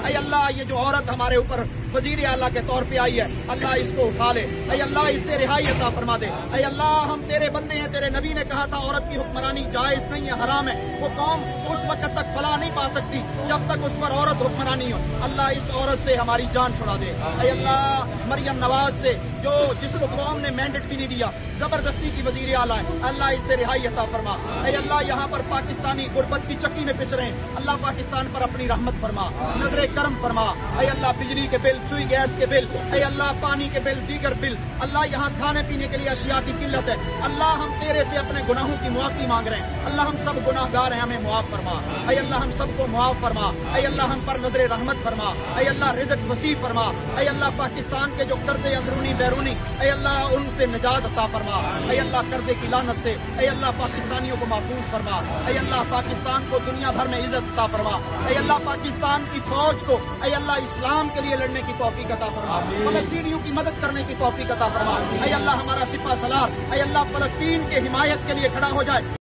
اے اللہ یہ جو عورت ہمارے اوپر وزیر اعلیٰ کے طور پہ آئی ہے اللہ اس کو اٹھا لے، اے اللہ اس سے رہائی عطا فرما دے، اے اللہ ہم تیرے بندے ہیں، تیرے نبی نے کہا تھا عورت کی حکمرانی جائز نہیں ہے، حرام ہے، وہ قوم اس وقت تک فلاح نہیں پا سکتی جب تک اس پر عورت حکمرانی ہو، اللہ اس عورت سے ہماری جان چھڑا دے، اے اللہ مریم نواز سے جس کو قوم نے مینڈیٹ بھی نہیں دیا زبردستی کی وزیر اعلیٰ ہے، اللہ اس سے رہائی عطا فرما، اے اللہ یہاں پر پاکستانی غربت کی چکی میں پس رہے ہیں، اللہ پاکستان پر اپنی رحمت فرما، نظر کرم فرما، اے اللہ بجلی کے بل، سوئی گیس کے بل، اے اللہ پانی کے بل، دیگر بل، اللہ یہاں کھانے پینے کے لیے اشیاء کی قلت ہے، اللہ ہم تیرے سے اپنے گناہوں کی معافی مانگ رہے ہیں، اللہ ہم سب گناہ گار ہیں، ہمیں معاف فرما، اے اللہ ہم سب کو معاف فرما، اے اللہ ہم پر نظر رحمت فرما، اے اللہ رزق وسیع فرما، اے اللہ پاکستان کے جو قرضے اندرونی بیرونی اے اللہ ان سے نجات عطا فرما، اے اللہ قرضے کی لعنت سے اے اللہ پاکستانیوں کو محفوظ فرما، اے اللہ پاکستان کو دنیا بھر میں عزت عطا فرما، اے اللہ پاکستان کی فوج کو اے اللہ اسلام کے لیے لڑنے کی توفیق عطا فرما، فلسطینیوں کی مدد کرنے کی توفیق عطا فرما، اے اللہ ہمارا سپہ سالار اے اللہ فلسطین کے حمایت کے لیے کھڑا ہو جائے۔